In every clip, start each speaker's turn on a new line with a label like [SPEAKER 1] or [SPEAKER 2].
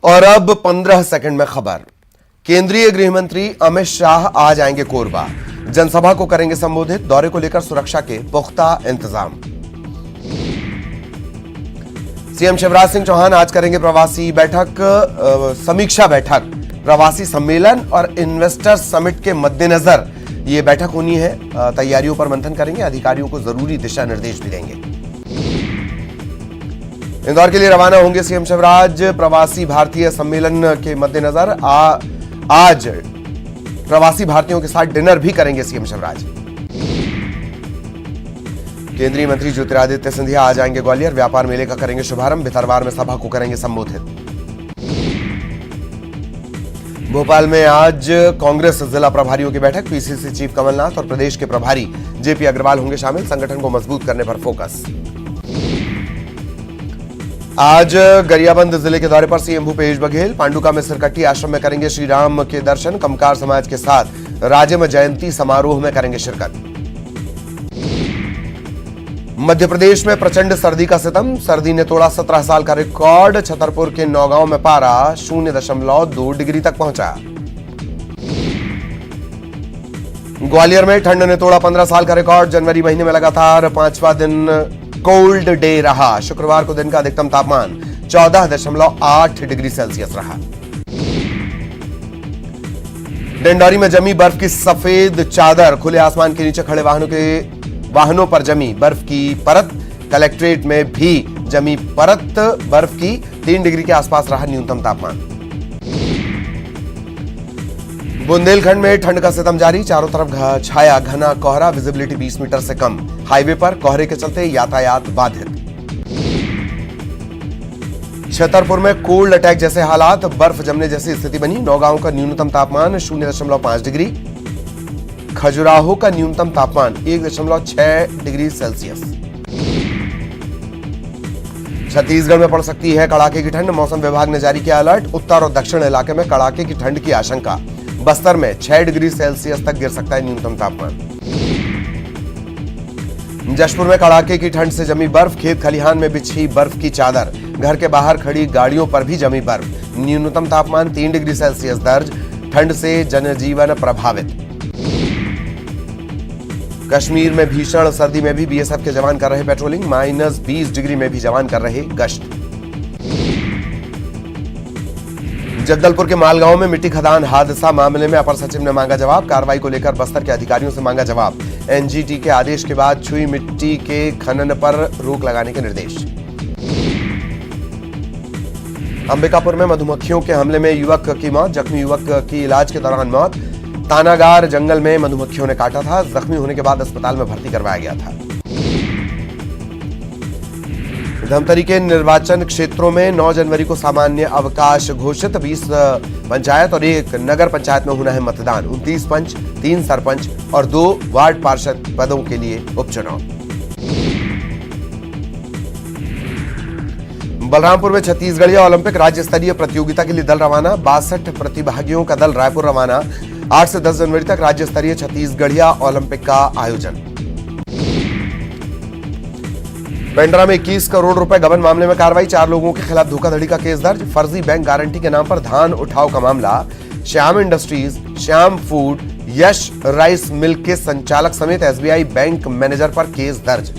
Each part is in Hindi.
[SPEAKER 1] और अब 15 सेकंड में खबर। केंद्रीय गृह मंत्री अमित शाह आज आएंगे कोरबा, जनसभा को करेंगे संबोधित। दौरे को लेकर सुरक्षा के पुख्ता इंतजाम। सीएम शिवराज सिंह चौहान आज करेंगे प्रवासी बैठक, समीक्षा बैठक। प्रवासी सम्मेलन और इन्वेस्टर समिट के मद्देनजर ये बैठक होनी है। तैयारियों पर मंथन करेंगे, अधिकारियों को जरूरी दिशा निर्देश भी देंगे। इंदौर के लिए रवाना होंगे सीएम शिवराज। प्रवासी भारतीय सम्मेलन के मद्देनजर आज प्रवासी भारतीयों के साथ डिनर भी करेंगे सीएम शिवराज। केंद्रीय मंत्री ज्योतिरादित्य सिंधिया आज आएंगे ग्वालियर, व्यापार मेले का करेंगे शुभारंभ। भितरवार में सभा को करेंगे संबोधित। भोपाल में आज कांग्रेस जिला प्रभारियों की बैठक। पीसीसी चीफ कमलनाथ और प्रदेश के प्रभारी जेपी अग्रवाल होंगे शामिल। संगठन को मजबूत करने पर फोकस। आज गरियाबंद जिले के दौरे पर सीएम भूपेश बघेल। पांडुका में सिरकट्टी आश्रम में करेंगे श्री राम के दर्शन। कमकार समाज के साथ राजिम जयंती समारोह में करेंगे शिरकत। मध्य प्रदेश में प्रचंड सर्दी का सितम। सर्दी ने तोड़ा 17 साल का रिकॉर्ड। छतरपुर के नौगांव में पारा 0.2 डिग्री तक पहुंचा। ग्वालियर में ठंड ने तोड़ा 15 साल का रिकॉर्ड। जनवरी महीने में लगातार 5वां दिन कोल्ड डे रहा। शुक्रवार को दिन का अधिकतम तापमान 14.8 डिग्री सेल्सियस रहा। डिंडौरी में जमी बर्फ की सफेद चादर। खुले आसमान के नीचे खड़े वाहनों पर जमी बर्फ की परत। कलेक्ट्रेट में भी जमी परत बर्फ की। 3 डिग्री के आसपास रहा न्यूनतम तापमान। बुंदेलखंड में ठंड का सितम जारी। चारों तरफ छाया घना कोहरा। विजिबिलिटी 20 मीटर से कम। हाईवे पर कोहरे के चलते यातायात बाधित। छतरपुर में कोल्ड अटैक जैसे हालात। बर्फ जमने जैसी स्थिति बनी। नौगांव का न्यूनतम तापमान 0.5 डिग्री। खजुराहो का न्यूनतम तापमान 1.6 डिग्री सेल्सियस। छत्तीसगढ़ में पड़ सकती है कड़ाके की ठंड। मौसम विभाग ने जारी किया अलर्ट। उत्तर और दक्षिण इलाके में कड़ाके की ठंड की आशंका। बस्तर में 6 डिग्री सेल्सियस तक गिर सकता है न्यूनतम तापमान। जशपुर में कड़ाके की ठंड से जमी बर्फ। खेत खलिहान में बिछी बर्फ की चादर। घर के बाहर खड़ी गाड़ियों पर भी जमी बर्फ। न्यूनतम तापमान 3 डिग्री सेल्सियस दर्ज। ठंड से जनजीवन प्रभावित। कश्मीर में भीषण सर्दी में भी बीएसएफ के जवान कर रहे पेट्रोलिंग। -20 डिग्री में भी जवान कर रहे गश्त। जगदलपुर के मालगांव में मिट्टी खदान हादसा मामले में अपर सचिव ने मांगा जवाब। कार्रवाई को लेकर बस्तर के अधिकारियों से मांगा जवाब। एनजीटी के आदेश के बाद छुई मिट्टी के खनन पर रोक लगाने के निर्देश। अंबिकापुर में मधुमक्खियों के हमले में युवक की मौत। जख्मी युवक की इलाज के दौरान मौत। तानागार जंगल में मधुमक्खियों ने काटा था। जख्मी होने के बाद अस्पताल में भर्ती करवाया गया था। धमतरी के निर्वाचन क्षेत्रों में 9 जनवरी को सामान्य अवकाश घोषित। 20 पंचायत और 1 नगर पंचायत में होना है मतदान। 29 पंच, 3 सरपंच और 2 वार्ड पार्षद पदों के लिए उपचुनाव। बलरामपुर में छत्तीसगढ़िया ओलंपिक राज्य स्तरीय प्रतियोगिता के लिए दल रवाना। 62 प्रतिभागियों का दल रायपुर रवाना। 8 से 10 जनवरी तक राज्य स्तरीय छत्तीसगढ़िया ओलंपिक का आयोजन। पेंड्रा में 21 करोड़ रुपए गबन मामले में कार्रवाई। 4 लोगों के खिलाफ धोखाधड़ी का केस दर्ज। फर्जी बैंक गारंटी के नाम पर धान उठाव का मामला। श्याम इंडस्ट्रीज, श्याम फूड, यश राइस मिल के संचालक समेत एसबीआई बैंक मैनेजर पर केस दर्ज।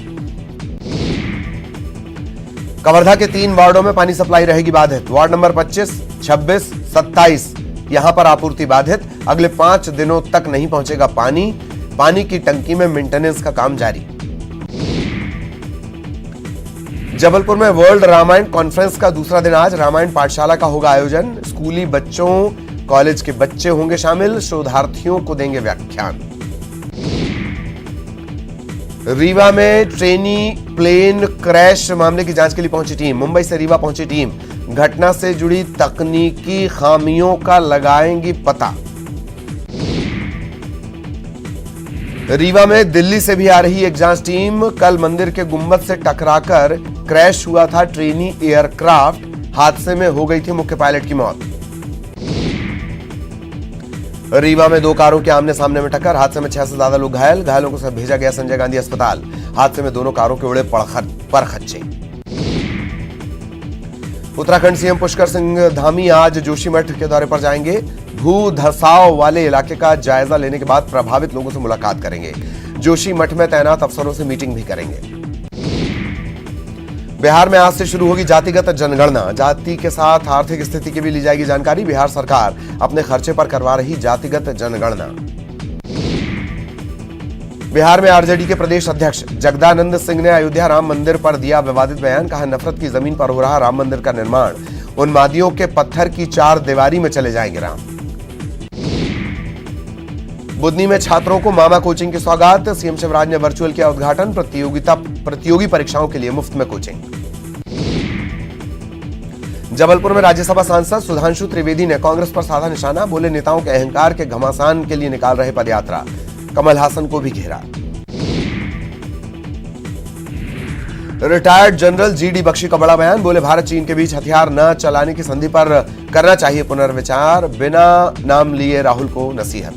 [SPEAKER 1] कवर्धा के 3 वार्डों में पानी सप्लाई रहेगी बाधित। वार्ड नंबर 25, 26, 27 यहां पर आपूर्ति बाधित। अगले 5 दिनों तक नहीं पहुंचेगा पानी। पानी की टंकी में मेंटेनेंस का काम जारी। जबलपुर में वर्ल्ड रामायण कॉन्फ्रेंस का दूसरा दिन आज। रामायण पाठशाला का होगा आयोजन। स्कूली बच्चों, कॉलेज के बच्चे होंगे शामिल। शोधार्थियों को देंगे व्याख्यान। रीवा में ट्रेनी प्लेन क्रैश मामले की जांच के लिए पहुंची टीम। मुंबई से रीवा पहुंची टीम। घटना से जुड़ी तकनीकी खामियों का लगाएंगी पता। रीवा में दिल्ली से भी आ रही एक जांच टीम। कल मंदिर के गुंबद से टकराकर क्रैश हुआ था ट्रेनी एयरक्राफ्ट। हादसे में हो गई थी मुख्य पायलट की मौत। रीवा में 2 कारों के आमने सामने में टक्कर। हादसे में 6 से ज्यादा लोग घायल। घायलों को भेजा गया संजय गांधी अस्पताल। हादसे में दोनों कारों के उड़े पर खच्चे। उत्तराखंड सीएम पुष्कर सिंह धामी आज जोशीमठ के दौरे पर जाएंगे। भू धसाव वाले इलाके का जायजा लेने के बाद प्रभावित लोगों से मुलाकात करेंगे। जोशीमठ में तैनात अफसरों से मीटिंग भी करेंगे। बिहार में आज से शुरू होगी जातिगत जनगणना। जाति के साथ आर्थिक स्थिति की भी ली जाएगी जानकारी। बिहार सरकार अपने खर्चे पर करवा रही जातिगत जनगणना। बिहार में आरजेडी के प्रदेश अध्यक्ष जगदानंद सिंह ने अयोध्या राम मंदिर पर दिया विवादित बयान। कहा, नफरत की जमीन पर हो रहा राम मंदिर का निर्माण उन्मादियों के पत्थर की चार दीवारी में चले जाएंगे राम। बुधनी में छात्रों को मामा कोचिंग की सौगात। सीएम शिवराज ने वर्चुअल किया उद्घाटन। प्रतियोगी परीक्षाओं के लिए मुफ्त में कोचिंग। जबलपुर में राज्यसभा सांसद सुधांशु त्रिवेदी ने कांग्रेस पर साधा निशाना। बोले, नेताओं के अहंकार के घमासान के लिए निकाल रहे पदयात्रा। कमल हासन को भी घेरा। रिटायर्ड जनरल जीडी बख्शी का बड़ा बयान। बोले, भारत चीन के बीच हथियार न चलाने की संधि पर करना चाहिए पुनर्विचार। बिना नाम लिए राहुल को नसीहत।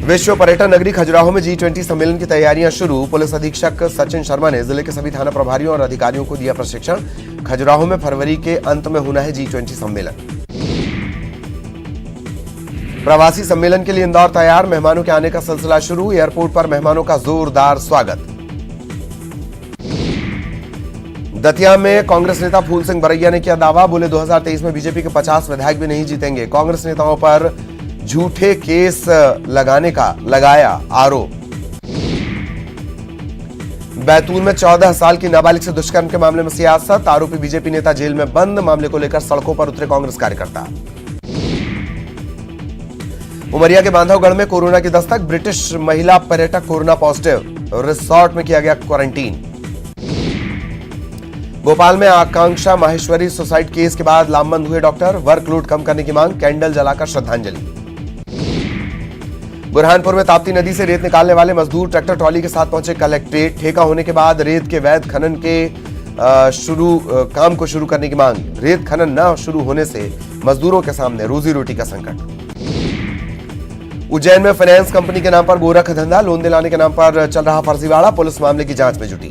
[SPEAKER 1] विश्व पर्यटन नगरी खजुराहो में G20 सम्मेलन की तैयारियां शुरू। पुलिस अधीक्षक सचिन शर्मा ने जिले के सभी थाना प्रभारियों और अधिकारियों को दिया प्रशिक्षण। खजुराहो में फरवरी के अंत में होना है G20 सम्मेलन। प्रवासी सम्मेलन के लिए इंदौर तैयार। मेहमानों के आने का सिलसिला शुरू। एयरपोर्ट पर मेहमानों का जोरदार स्वागत। दतिया में कांग्रेस नेता फूल सिंह बरैया ने किया दावा। बोले, 2023 में बीजेपी के 50 विधायक भी नहीं जीतेंगे। कांग्रेस नेताओं पर झूठे केस लगाया आरोप। बैतूल में 14 साल की नाबालिग से दुष्कर्म के मामले में सियासत। आरोपी बीजेपी नेता जेल में बंद। मामले को लेकर सड़कों पर उतरे कांग्रेस कार्यकर्ता। उमरिया के बांधवगढ़ में कोरोना की दस्तक। ब्रिटिश महिला पर्यटक कोरोना पॉजिटिव। रिसोर्ट में किया गया क्वारंटीन। भोपाल में आकांक्षा माहेश्वरी सुसाइड केस के बाद लामबंद हुए डॉक्टर। वर्कलोड कम करने की मांग। कैंडल जलाकर श्रद्धांजलि। बुरहानपुर में ताप्ती नदी से रेत निकालने वाले मजदूर ट्रैक्टर ट्रॉली के साथ पहुंचे कलेक्ट्रेट। ठेका होने के बाद रेत के वैध खनन के काम को शुरू करने की मांग। रेत खनन न शुरू होने से मजदूरों के सामने रोजी रोटी का संकट। उज्जैन में फाइनेंस कंपनी के नाम पर गोरख धंधा। लोन दिलाने के नाम पर चल रहा फर्जीवाड़ा। पुलिस मामले की जांच में जुटी।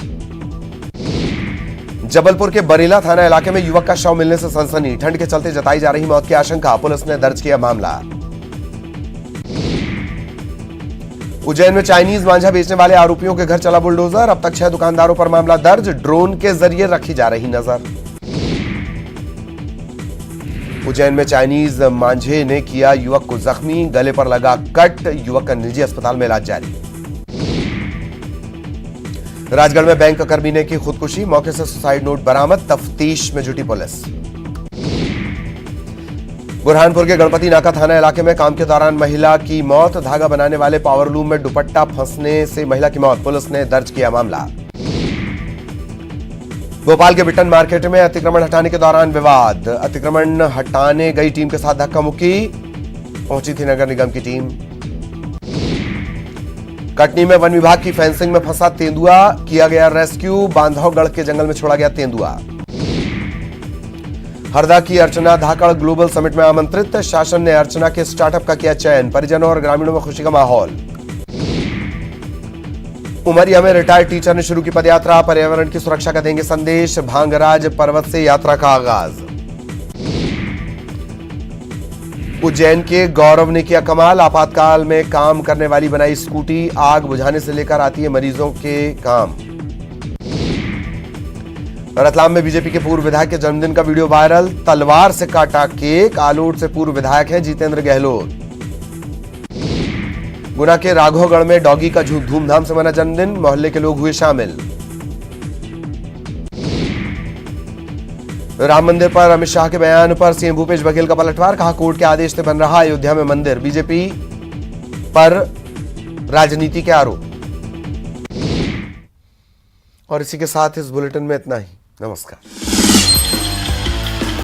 [SPEAKER 1] जबलपुर के बरेला थाना इलाके में युवक का शव मिलने से सनसनी। ठंड के चलते जताई जा रही मौत की आशंका। पुलिस ने दर्ज किया मामला। उज्जैन में चाइनीज मांझा बेचने वाले आरोपियों के घर चला बुलडोजर। अब तक 6 दुकानदारों पर मामला दर्ज। ड्रोन के जरिए रखी जा रही नजर। उज्जैन में चाइनीज मांझे ने किया युवक को जख्मी। गले पर लगा कट। युवक का निजी अस्पताल में इलाज जारी। राजगढ़ में बैंक कर्मी ने की खुदकुशी। मौके से सुसाइड नोट बरामद। तफ्तीश में जुटी पुलिस। बुरहानपुर के गणपति नाका थाना इलाके में काम के दौरान महिला की मौत। धागा बनाने वाले पावरलूम में दुपट्टा फंसने से महिला की मौत। पुलिस ने दर्ज किया मामला। भोपाल के बिटन मार्केट में अतिक्रमण हटाने के दौरान विवाद। अतिक्रमण हटाने गई टीम के साथ धक्का मुक्की। पहुंची थी नगर निगम की टीम। कटनी में वन विभाग की फेंसिंग में फंसा तेंदुआ। किया गया रेस्क्यू। बांधवगढ़ के जंगल में छोड़ा गया तेंदुआ। हरदा की अर्चना धाकड़ ग्लोबल समिट में आमंत्रित। शासन ने अर्चना के स्टार्टअप का किया चयन। परिजनों और ग्रामीणों में खुशी का माहौल। उमरिया में रिटायर्ड टीचर ने शुरू की पदयात्रा। पर्यावरण की सुरक्षा का देंगे संदेश। भांगराज पर्वत से यात्रा का आगाज। उज्जैन के गौरव ने किया कमाल। आपातकाल में काम करने वाली बनाई स्कूटी। आग बुझाने से लेकर आती है मरीजों के काम। रतलाम में बीजेपी के पूर्व विधायक के जन्मदिन का वीडियो वायरल। तलवार से काटा केक। आलोट से पूर्व विधायक हैं जितेंद्र गहलोत। गुना के राघवगढ़ में डॉगी का धूमधाम से मना जन्मदिन। मोहल्ले के लोग हुए शामिल। राम मंदिर पर अमित शाह के बयान पर सीएम भूपेश बघेल का पलटवार। कहा, कोर्ट के आदेश से बन रहा अयोध्या में मंदिर। बीजेपी पर राजनीति के आरोप। और इसी के साथ इस बुलेटिन में इतना ही। नमस्कार।